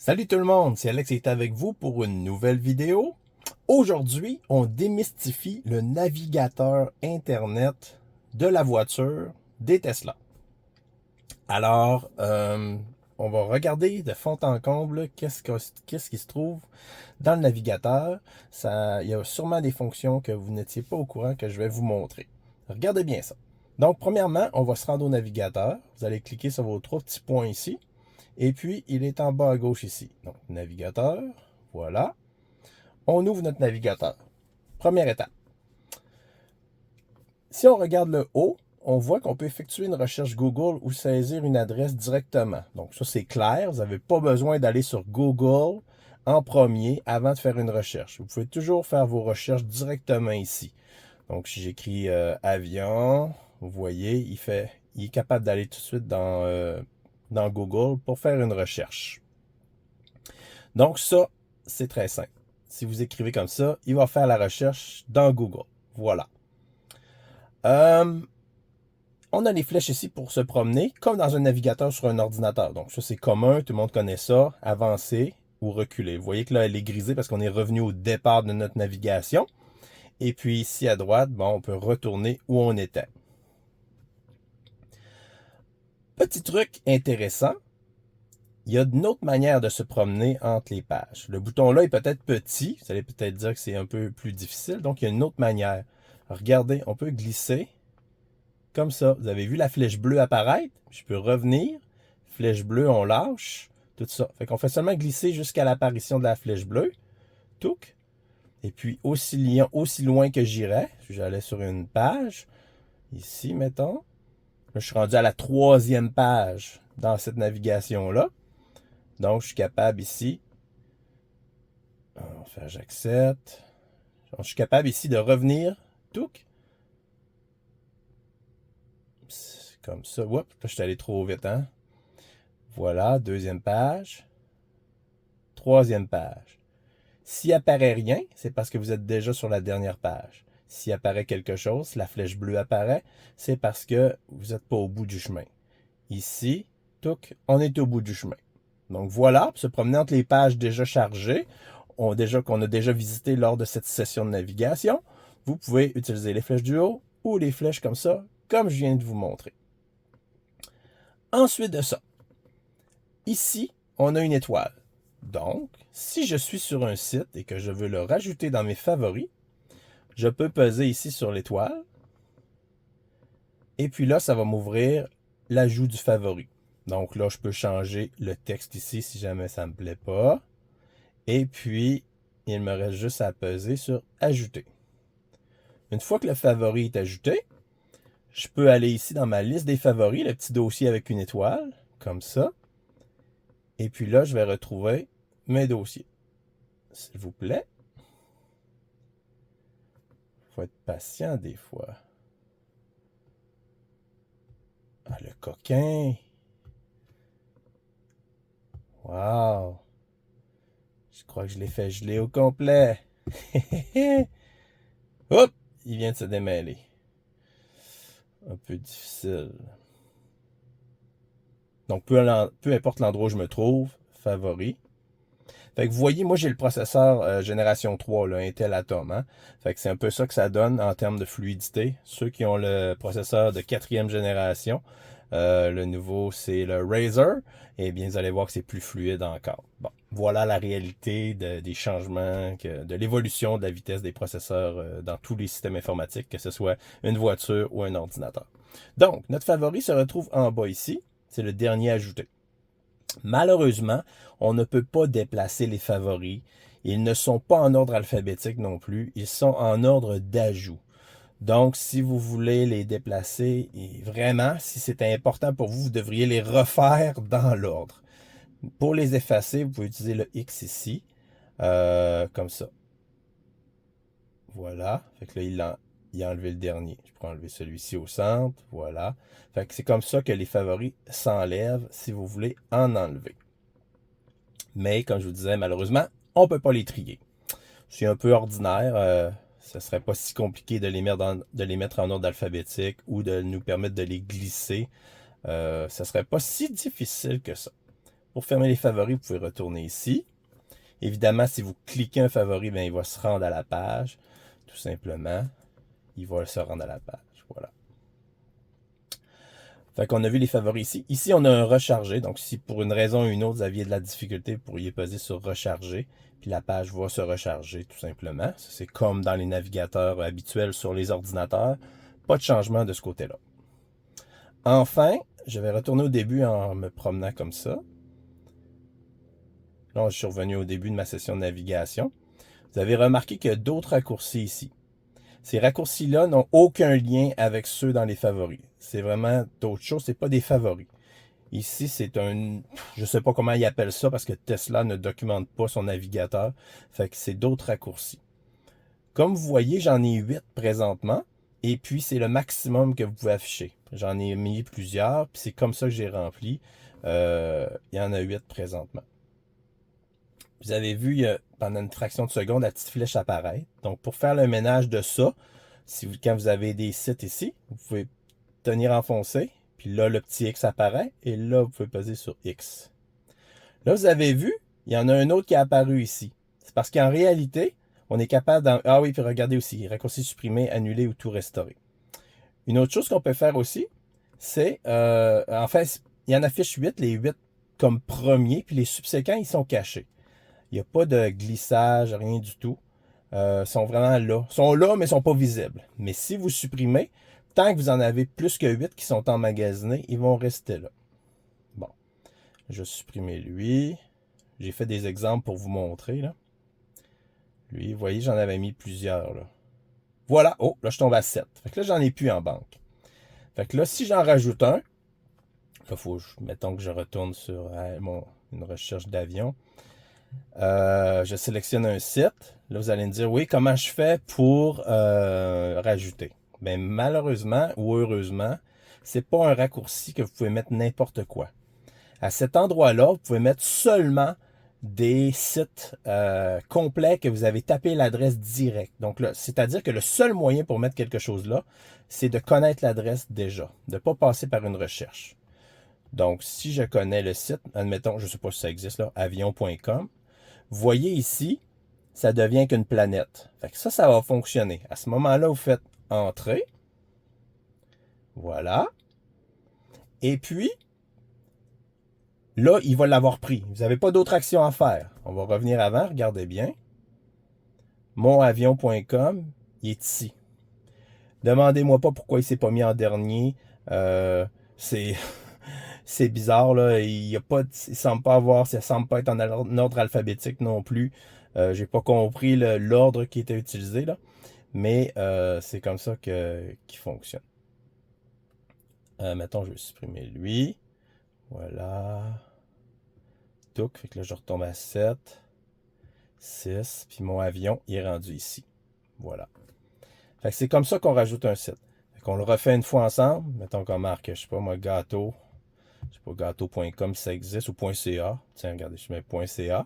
Salut tout le monde, c'est Alex qui est avec vous pour une nouvelle vidéo. Aujourd'hui, on démystifie le navigateur Internet de la voiture des Tesla. Alors, on va regarder de fond en comble qu'est-ce qui se trouve dans le navigateur. Il y a sûrement des fonctions que vous n'étiez pas au courant que je vais vous montrer. Regardez bien ça. Donc, premièrement, on va se rendre au navigateur. Vous allez cliquer sur vos trois petits points ici. Et puis, il est en bas à gauche ici. Donc, navigateur, voilà. On ouvre notre navigateur. Première étape. Si on regarde le haut, on voit qu'on peut effectuer une recherche Google ou saisir une adresse directement. Donc, ça, c'est clair. Vous n'avez pas besoin d'aller sur Google en premier avant de faire une recherche. Vous pouvez toujours faire vos recherches directement ici. Donc, si j'écris avion, vous voyez, il est capable d'aller tout de suite dans Google pour faire une recherche. Donc ça, c'est très simple. Si vous écrivez comme ça, il va faire la recherche dans Google. Voilà. On a les flèches ici pour se promener, comme dans un navigateur sur un ordinateur. Donc ça, c'est commun, tout le monde connaît ça. Avancer ou reculer. Vous voyez que là, elle est grisée parce qu'on est revenu au départ de notre navigation. Et puis ici à droite, bon, on peut retourner où on était. Petit truc intéressant, il y a une autre manière de se promener entre les pages. Le bouton là est peut-être petit, vous allez peut-être dire que c'est un peu plus difficile, donc il y a une autre manière. Regardez, on peut glisser comme ça. Vous avez vu la flèche bleue apparaître, je peux revenir, flèche bleue, on lâche, tout ça. Fait qu'on fait seulement glisser jusqu'à l'apparition de la flèche bleue, touc, et puis aussi loin que j'irais, j'allais sur une page, ici mettons, là, je suis rendu à la 3e page dans cette navigation-là. Donc, je suis capable ici, on va faire j'accepte. Donc, je suis capable ici de revenir, touc. Comme ça. Oups, là, je suis allé trop vite, hein. Voilà, 2e page. 3e page. S'il apparaît rien, c'est parce que vous êtes déjà sur la dernière page. S'il apparaît quelque chose, la flèche bleue apparaît, c'est parce que vous n'êtes pas au bout du chemin. Ici, touc, on est au bout du chemin. Donc voilà, pour se promener entre les pages déjà chargées, qu'on a déjà visité lors de cette session de navigation, vous pouvez utiliser les flèches du haut ou les flèches comme ça, comme je viens de vous montrer. Ensuite de ça, ici, on a une étoile. Donc, si je suis sur un site et que je veux le rajouter dans mes favoris, je peux peser ici sur l'étoile. Et puis là, ça va m'ouvrir l'ajout du favori. Donc là, je peux changer le texte ici si jamais ça ne me plaît pas. Et puis, il me reste juste à peser sur ajouter. Une fois que le favori est ajouté, je peux aller ici dans ma liste des favoris, le petit dossier avec une étoile, comme ça. Et puis là, je vais retrouver mes dossiers. S'il vous plaît. Il faut être patient des fois. Ah, le coquin. Wow. Je crois que je l'ai fait geler au complet. Hop! Il vient de se démêler. Un peu difficile. Donc, peu importe l'endroit où je me trouve, favori. Fait que vous voyez, moi j'ai le processeur génération 3, là, Intel Atom. Hein? Fait que c'est un peu ça que ça donne en termes de fluidité. Ceux qui ont le processeur de 4e génération, le nouveau c'est le Razer, et bien vous allez voir que c'est plus fluide encore. Bon, voilà la réalité des changements, de l'évolution de la vitesse des processeurs dans tous les systèmes informatiques, que ce soit une voiture ou un ordinateur. Donc, notre favori se retrouve en bas ici. C'est le dernier ajouté. Malheureusement, on ne peut pas déplacer les favoris. Ils ne sont pas en ordre alphabétique non plus. Ils sont en ordre d'ajout. Donc, si vous voulez les déplacer, et vraiment, si c'est important pour vous, vous devriez les refaire dans l'ordre. Pour les effacer, vous pouvez utiliser le X ici, comme ça. Voilà. Fait que là, il a enlevé le dernier. Je pourrais enlever celui-ci au centre. Voilà. Fait que c'est comme ça que les favoris s'enlèvent si vous voulez en enlever. Mais, comme je vous disais, malheureusement, on ne peut pas les trier. C'est un peu ordinaire. Ce ne serait pas si compliqué de les mettre en ordre alphabétique ou de nous permettre de les glisser. Ce ne serait pas si difficile que ça. Pour fermer les favoris, vous pouvez retourner ici. Évidemment, si vous cliquez un favori, bien, il va se rendre à la page. Tout simplement, il va se rendre à la page. Voilà. Fait qu'on a vu les favoris ici. Ici, on a un recharger. Donc, si pour une raison ou une autre, vous aviez de la difficulté, vous pourriez peser sur recharger. Puis la page va se recharger tout simplement. C'est comme dans les navigateurs habituels sur les ordinateurs. Pas de changement de ce côté-là. Enfin, je vais retourner au début en me promenant comme ça. Là, je suis revenu au début de ma session de navigation. Vous avez remarqué qu'il y a d'autres raccourcis ici. Ces raccourcis-là n'ont aucun lien avec ceux dans les favoris. C'est vraiment d'autres choses, c'est pas des favoris. Ici, c'est un... Je sais pas comment ils appellent ça parce que Tesla ne documente pas son navigateur. Fait que c'est d'autres raccourcis. Comme vous voyez, j'en ai 8 présentement. Et puis, c'est le maximum que vous pouvez afficher. J'en ai mis plusieurs, puis c'est comme ça que j'ai rempli. Il y en a 8 présentement. Vous avez vu, pendant une fraction de seconde, la petite flèche apparaître. Donc, pour faire le ménage de ça, quand vous avez des sites ici, vous pouvez tenir enfoncé, puis là, le petit X apparaît, et là, vous pouvez peser sur X. Là, vous avez vu, il y en a un autre qui est apparu ici. C'est parce qu'en réalité, on est capable d'en... Ah oui, puis regardez aussi, raccourci supprimé, annulé ou tout restauré. Une autre chose qu'on peut faire aussi, c'est, en fait, il y en affiche 8, les 8 comme premiers, puis les subséquents, ils sont cachés. Il n'y a pas de glissage, rien du tout. Ils sont vraiment là. Ils sont là, mais ils ne sont pas visibles. Mais si vous supprimez, tant que vous en avez plus que 8 qui sont emmagasinés, ils vont rester là. Bon, je vais supprimer lui. J'ai fait des exemples pour vous montrer. Là. Lui, vous voyez, j'en avais mis plusieurs. Là. Voilà. Oh, là, je tombe à 7. Fait que là, j'en ai plus en banque. Fait que là, si j'en rajoute un, là, mettons que je retourne sur une recherche d'avion. Je sélectionne un site. Là, vous allez me dire, oui, comment je fais pour rajouter? Bien, malheureusement ou heureusement, c'est pas un raccourci que vous pouvez mettre n'importe quoi. À cet endroit-là, vous pouvez mettre seulement des sites complets que vous avez tapé l'adresse directe. Donc, là, c'est-à-dire que le seul moyen pour mettre quelque chose là, c'est de connaître l'adresse déjà, de ne pas passer par une recherche. Donc, si je connais le site, admettons, je ne sais pas si ça existe là, avion.com, vous voyez ici, ça devient qu'une planète. Fait que ça va fonctionner. À ce moment-là, vous faites entrer. Voilà. Et puis, là, il va l'avoir pris. Vous n'avez pas d'autre action à faire. On va revenir avant, regardez bien. Monavion.com, il est ici. Demandez-moi pas pourquoi il ne s'est pas mis en dernier. C'est bizarre, là. Il semble pas avoir, ça semble pas être en ordre alphabétique non plus. J'ai pas compris l'ordre qui était utilisé, là. Mais c'est comme ça qu'il fonctionne. Mettons, je vais supprimer lui. Voilà. Touc, fait que là, je retombe à 7, 6, puis mon avion, il est rendu ici. Voilà. Fait que c'est comme ça qu'on rajoute un site. Fait qu'on le refait une fois ensemble. Mettons qu'on marque, je sais pas moi, gâteau. Je sais pas, gâteau.com si ça existe, ou .ca. Tiens, regardez, je mets .ca.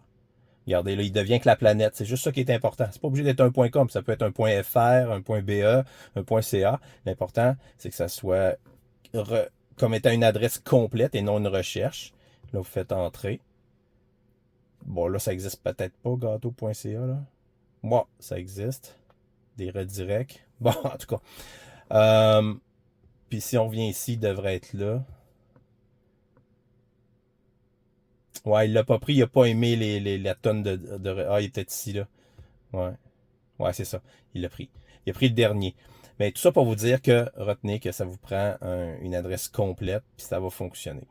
Regardez, là, il devient que la planète. C'est juste ça qui est important. C'est pas obligé d'être un .com. Ça peut être un .fr, un .be, un .ca. L'important, c'est que ça soit comme étant une adresse complète et non une recherche. Là, vous faites entrer. Bon, là, ça existe peut-être pas, gâteau.ca, là. Moi, ça existe. Des redirects. Bon, en tout cas. Puis si on revient ici, il devrait être là. Ouais, il l'a pas pris, il a pas aimé la tonne de... Ah, il est peut-être ici, là. Ouais. Ouais, c'est ça. Il l'a pris. Il a pris le dernier. Mais tout ça pour vous dire que retenez que ça vous prend une adresse complète, puis ça va fonctionner.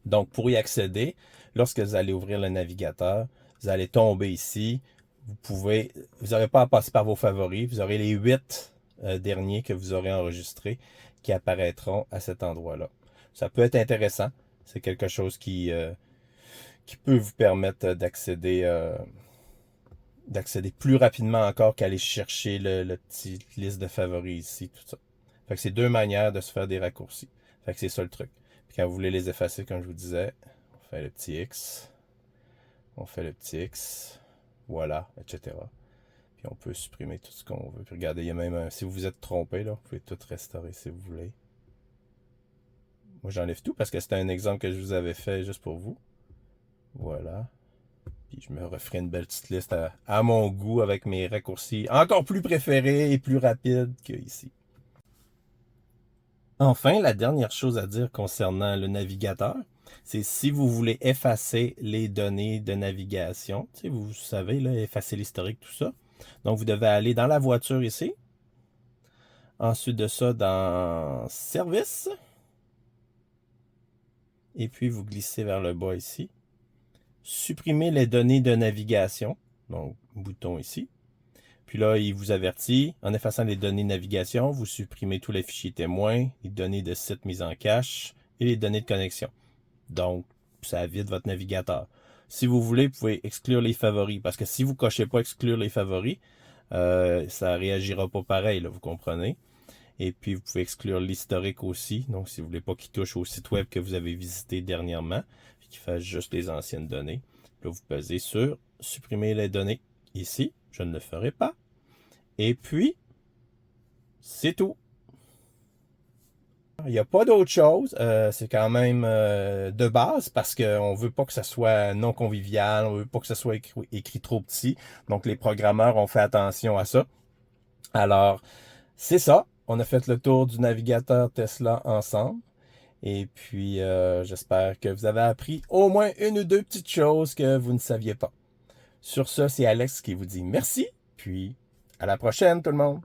Donc, pour y accéder, lorsque vous allez ouvrir le navigateur, vous allez tomber ici. Vous n'aurez pas à passer par vos favoris. Vous aurez les 8 derniers que vous aurez enregistrés qui apparaîtront à cet endroit-là. Ça peut être intéressant. C'est quelque chose qui peut vous permettre d'accéder plus rapidement encore qu'aller chercher le petit liste de favoris ici, tout ça. Fait que c'est deux manières de se faire des raccourcis. Fait que c'est ça le truc. Puis quand vous voulez les effacer, comme je vous disais, on fait le petit X. On fait le petit X. Voilà, etc. Puis on peut supprimer tout ce qu'on veut. Puis regardez, il y a même si vous vous êtes trompé, là, vous pouvez tout restaurer si vous voulez. Moi, j'enlève tout parce que c'était un exemple que je vous avais fait juste pour vous. Voilà. Puis je me referai une belle petite liste à mon goût avec mes raccourcis encore plus préférés et plus rapides qu'ici. Enfin, la dernière chose à dire concernant le navigateur, c'est si vous voulez effacer les données de navigation, tu sais, vous savez, là, effacer l'historique, tout ça. Donc, vous devez aller dans la voiture ici. Ensuite de ça, dans Service. Et puis, vous glissez vers le bas ici. Supprimez les données de navigation. Donc, bouton ici. Puis là, il vous avertit, en effaçant les données de navigation, vous supprimez tous les fichiers témoins, les données de site mises en cache et les données de connexion. Donc, ça vide votre navigateur. Si vous voulez, vous pouvez exclure les favoris, parce que si vous ne cochez pas exclure les favoris, ça ne réagira pas pareil, là, vous comprenez. Et puis, vous pouvez exclure l'historique aussi. Donc, si vous ne voulez pas qu'il touche au site web que vous avez visité dernièrement, qu'il fasse juste les anciennes données. Là, vous pesez sur supprimer les données. Ici, je ne le ferai pas. Et puis, c'est tout. Il n'y a pas d'autre chose. C'est quand même de base parce qu'on ne veut pas que ça soit non convivial, on ne veut pas que ça soit écrit trop petit. Donc, les programmeurs ont fait attention à ça. Alors, c'est ça. On a fait le tour du navigateur Tesla ensemble. Et puis, j'espère que vous avez appris au moins une ou deux petites choses que vous ne saviez pas. Sur ce, c'est Alex qui vous dit merci. Puis, à la prochaine tout le monde.